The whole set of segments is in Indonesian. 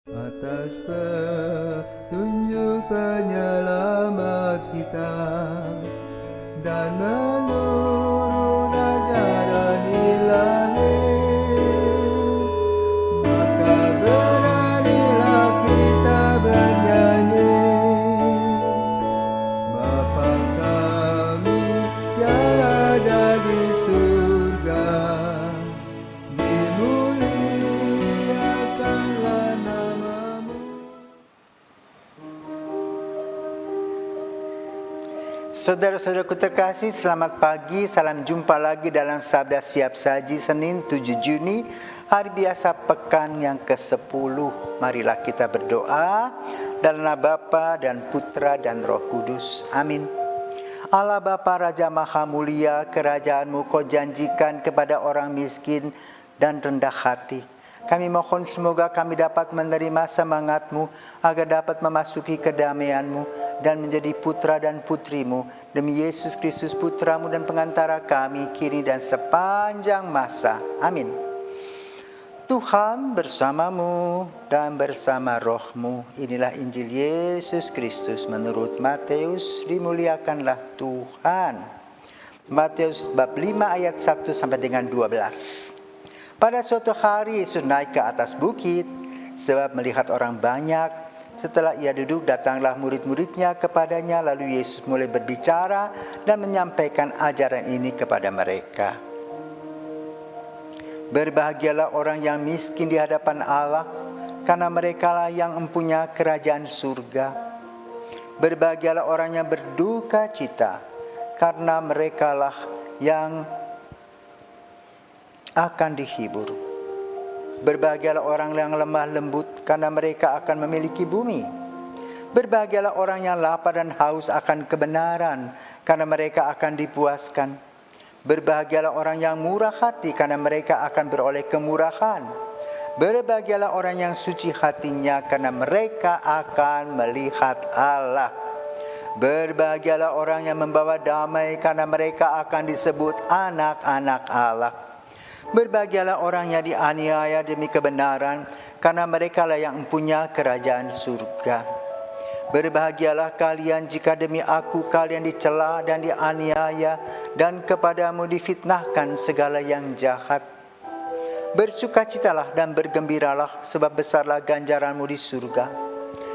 Atas petunjuk penyelamat kita dan menurut ajaran ilahi, maka beranilah kita bernyanyi. Bapa kami yang ada di surga, dimuliakanlah namamu. Saudara-saudaraku terkasih, selamat pagi. Salam jumpa lagi dalam Sabda Siap Saji Senin 7 Juni, hari biasa pekan yang ke-10. Marilah kita berdoa. Dalam nama Bapa dan Putra dan Roh Kudus. Amin. Allah Bapa Raja Maha Mulia, kerajaan-Mu Kau janjikan kepada orang miskin dan rendah hati. Kami mohon semoga kami dapat menerima semangat-Mu agar dapat memasuki kedamaian-Mu dan menjadi putra dan putri-Mu. Demi Yesus Kristus Putra-Mu dan pengantara kami kini dan sepanjang masa. Amin. Tuhan bersamamu dan bersama roh-Mu. Inilah Injil Yesus Kristus menurut Matius. Dimuliakanlah Tuhan. Matius bab 5 ayat 1 sampai dengan 12. Pada suatu hari Yesus naik ke atas bukit sebab melihat orang banyak. Setelah ia duduk, datanglah murid-muridnya kepadanya. Lalu Yesus mulai berbicara dan menyampaikan ajaran ini kepada mereka. Berbahagialah orang yang miskin di hadapan Allah, karena merekalah yang mempunyai kerajaan surga. Berbahagialah orang yang berduka cita, karena merekalah yang akan dihibur. Berbahagialah orang yang lemah lembut, karena mereka akan memiliki bumi. Berbahagialah orang yang lapar dan haus akan kebenaran, karena mereka akan dipuaskan. Berbahagialah orang yang murah hati, karena mereka akan beroleh kemurahan. Berbahagialah orang yang suci hatinya, karena mereka akan melihat Allah. Berbahagialah orang yang membawa damai, karena mereka akan disebut anak-anak Allah. Berbahagialah orang yang dianiaya demi kebenaran, karena merekalah yang mempunyai kerajaan surga. Berbahagialah kalian jika demi aku kalian dicela dan dianiaya, dan kepadamu difitnahkan segala yang jahat. Bersukacitalah dan bergembiralah, sebab besarlah ganjaranmu di surga.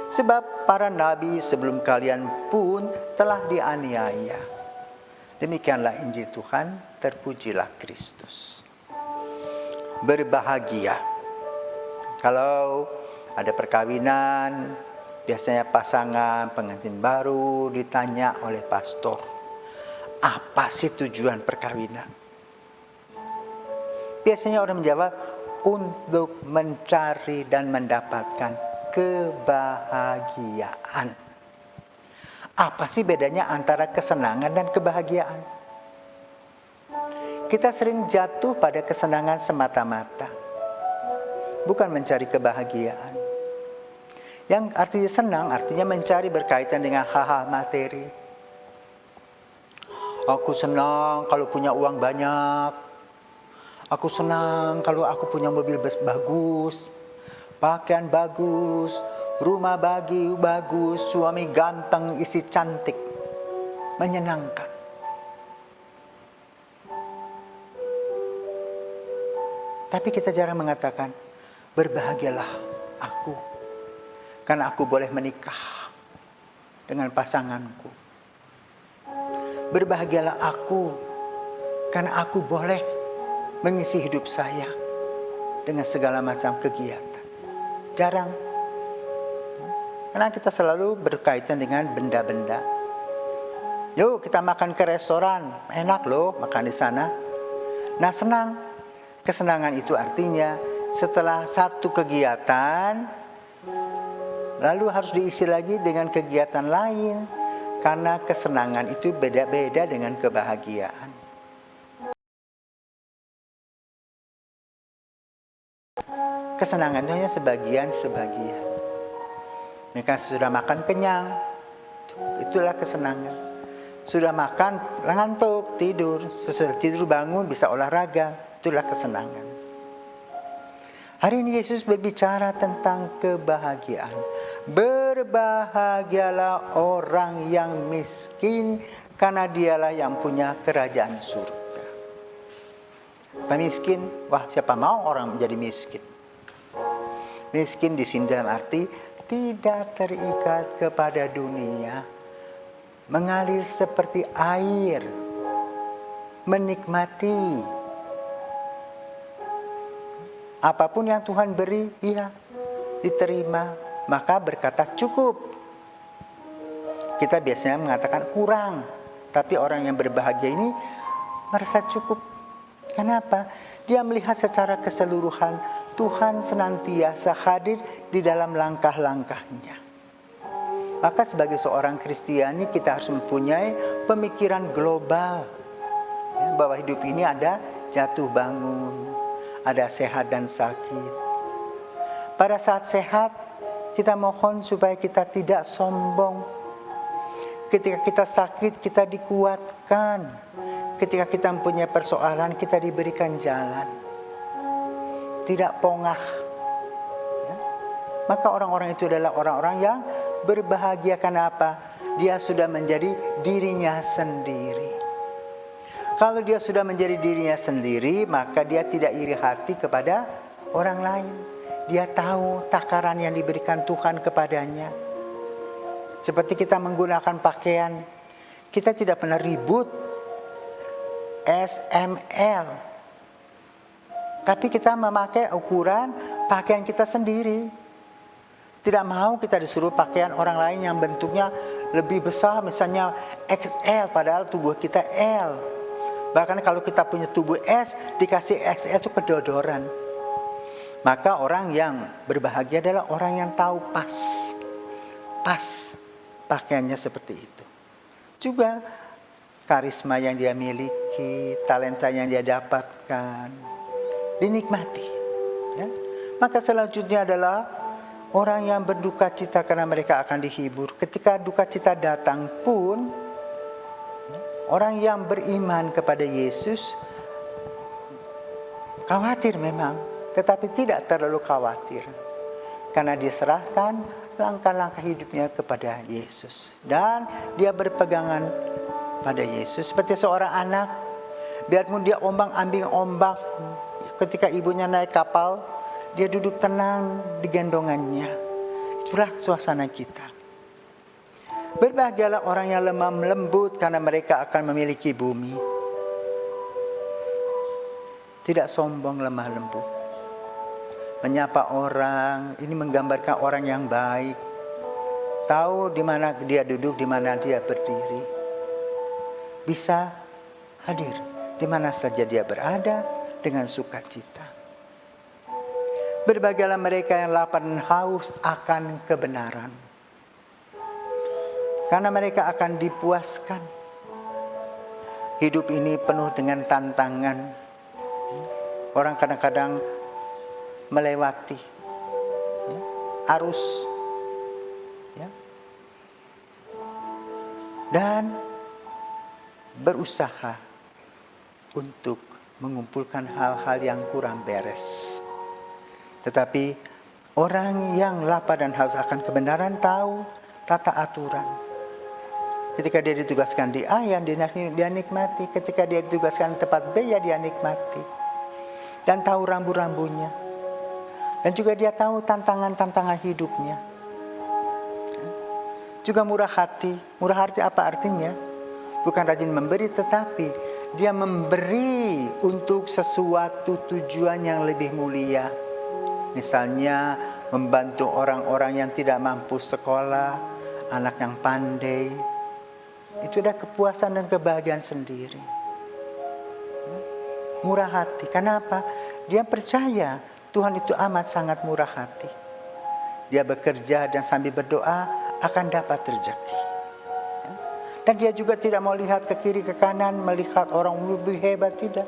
Sebab para nabi sebelum kalian pun telah dianiaya. Demikianlah Injil Tuhan, terpujilah Kristus. Berbahagia. Kalau ada perkawinan, biasanya pasangan pengantin baru ditanya oleh pastor, apa sih tujuan perkawinan? Biasanya orang menjawab, untuk mencari dan mendapatkan kebahagiaan. Apa sih bedanya antara kesenangan dan kebahagiaan? Kita sering jatuh pada kesenangan semata-mata, bukan mencari kebahagiaan. Yang artinya senang, artinya mencari berkaitan dengan hal-hal materi. Aku senang kalau punya uang banyak. Aku senang kalau aku punya mobil bagus, pakaian bagus, rumah bagus, suami ganteng, istri cantik. Menyenangkan. Tapi kita jarang mengatakan, berbahagialah aku, karena aku boleh menikah dengan pasanganku. Berbahagialah aku, karena aku boleh mengisi hidup saya dengan segala macam kegiatan. Jarang. Karena kita selalu berkaitan dengan benda-benda. Yuk kita makan ke restoran, enak loh makan di sana. Nah senang. Kesenangan itu artinya setelah satu kegiatan, lalu harus diisi lagi dengan kegiatan lain. Karena kesenangan itu beda-beda dengan kebahagiaan. Kesenangan itu hanya sebagian-sebagian. Mereka sudah makan kenyang, itulah kesenangan. Sudah makan, ngantuk, tidur. Sesudah tidur bangun bisa olahraga, itulah kesenangan. Hari ini Yesus berbicara tentang kebahagiaan. Berbahagialah orang yang miskin, karena dialah yang punya kerajaan surga. Miskin, wah siapa mau orang menjadi miskin? Miskin di sini dalam arti tidak terikat kepada dunia, mengalir seperti air, menikmati apapun yang Tuhan beri, iya, diterima, maka berkata cukup. Kita biasanya mengatakan kurang, tapi orang yang berbahagia ini merasa cukup. Kenapa? Dia melihat secara keseluruhan Tuhan senantiasa hadir di dalam langkah-langkahnya. Maka sebagai seorang Kristiani kita harus mempunyai pemikiran global, ya, bahwa hidup ini ada jatuh bangun, ada sehat dan sakit. Pada saat sehat, kita mohon supaya kita tidak sombong. Ketika kita sakit, kita dikuatkan. Ketika kita mempunyai persoalan, kita diberikan jalan. Tidak pongah. Ya. Maka orang-orang itu adalah orang-orang yang berbahagia. Karena apa? Dia sudah menjadi dirinya sendiri. Kalau dia sudah menjadi dirinya sendiri, maka dia tidak iri hati kepada orang lain. Dia tahu takaran yang diberikan Tuhan kepadanya. Seperti kita menggunakan pakaian, kita tidak pernah ribut SML. Tapi kita memakai ukuran pakaian kita sendiri. Tidak mau kita disuruh pakaian orang lain yang bentuknya lebih besar, misalnya XL, padahal tubuh kita L. Bahkan kalau kita punya tubuh S, dikasih XL itu kedodoran. Maka orang yang berbahagia adalah orang yang tahu pas pakaiannya seperti itu. Juga karisma yang dia miliki, talenta yang dia dapatkan, dinikmati. Ya. Maka selanjutnya adalah orang yang berduka cita karena mereka akan dihibur. Ketika duka cita datang pun, orang yang beriman kepada Yesus khawatir memang, tetapi tidak terlalu khawatir. Karena dia serahkan langkah-langkah hidupnya kepada Yesus. Dan dia berpegangan pada Yesus. Seperti seorang anak, biarpun dia ombang-ambing ombak, ketika ibunya naik kapal, dia duduk tenang di gendongannya. Itulah suasana kita. Berbahagialah orang yang lemah lembut, karena mereka akan memiliki bumi. Tidak sombong, lemah lembut. Menyapa orang, ini menggambarkan orang yang baik. Tahu di mana dia duduk, di mana dia berdiri. Bisa hadir di mana saja dia berada dengan sukacita. Berbahagialah mereka yang lapar dan haus akan kebenaran, karena mereka akan dipuaskan. Hidup ini penuh dengan tantangan. Orang kadang-kadang melewati arus, ya, dan berusaha untuk mengumpulkan hal-hal yang kurang beres. Tetapi orang yang lapar dan haus akan kebenaran tahu tata aturan. Ketika dia ditugaskan di A, yang dia nikmati. Ketika dia ditugaskan di tempat B, ya dia nikmati. Dan tahu rambu-rambunya. Dan juga dia tahu tantangan-tantangan hidupnya. Juga murah hati. Murah hati apa artinya? Bukan rajin memberi, tetapi dia memberi untuk sesuatu tujuan yang lebih mulia. Misalnya membantu orang-orang yang tidak mampu sekolah, anak yang pandai. Itu ada kepuasan dan kebahagiaan sendiri. Murah hati. Kenapa? Dia percaya Tuhan itu amat sangat murah hati. Dia bekerja dan sambil berdoa akan dapat rezeki. Dan dia juga tidak mau lihat ke kiri ke kanan, melihat orang lebih hebat, tidak.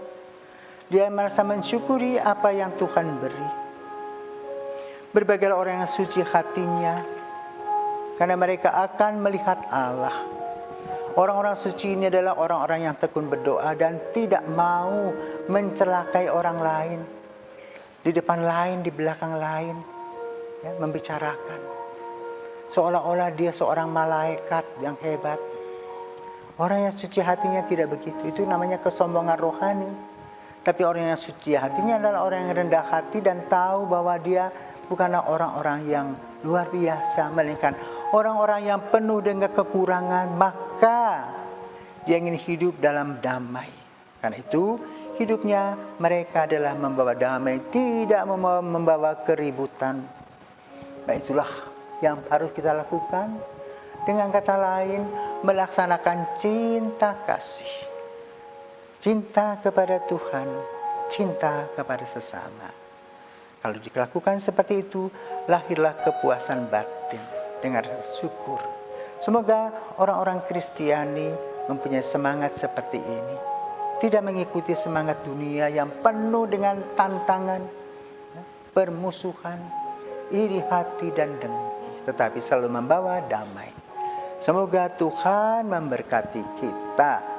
Dia merasa mensyukuri apa yang Tuhan beri. Berbahagialah orang yang suci hatinya, karena mereka akan melihat Allah. Orang-orang suci ini adalah orang-orang yang tekun berdoa dan tidak mau mencelakai orang lain. di depan lain, di belakang lain, ya, membicarakan. Seolah-olah dia seorang malaikat yang hebat. Orang yang suci hatinya tidak begitu. Itu namanya kesombongan rohani. Tapi orang yang suci hatinya adalah orang yang rendah hati dan tahu bahwa dia bukanlah orang-orang yang luar biasa, melainkan orang-orang yang penuh dengan kekurangan. Maka dia ingin hidup dalam damai. Karena itu hidupnya mereka adalah membawa damai, tidak membawa keributan. Nah, itulah yang harus kita lakukan. Dengan kata lain, melaksanakan cinta kasih. Cinta kepada Tuhan, cinta kepada sesama. Kalau dilakukan seperti itu, lahirlah kepuasan batin dengan rasa syukur. Semoga orang-orang Kristiani mempunyai semangat seperti ini. Tidak mengikuti semangat dunia yang penuh dengan tantangan, permusuhan, iri hati dan dengki, tetapi selalu membawa damai. Semoga Tuhan memberkati kita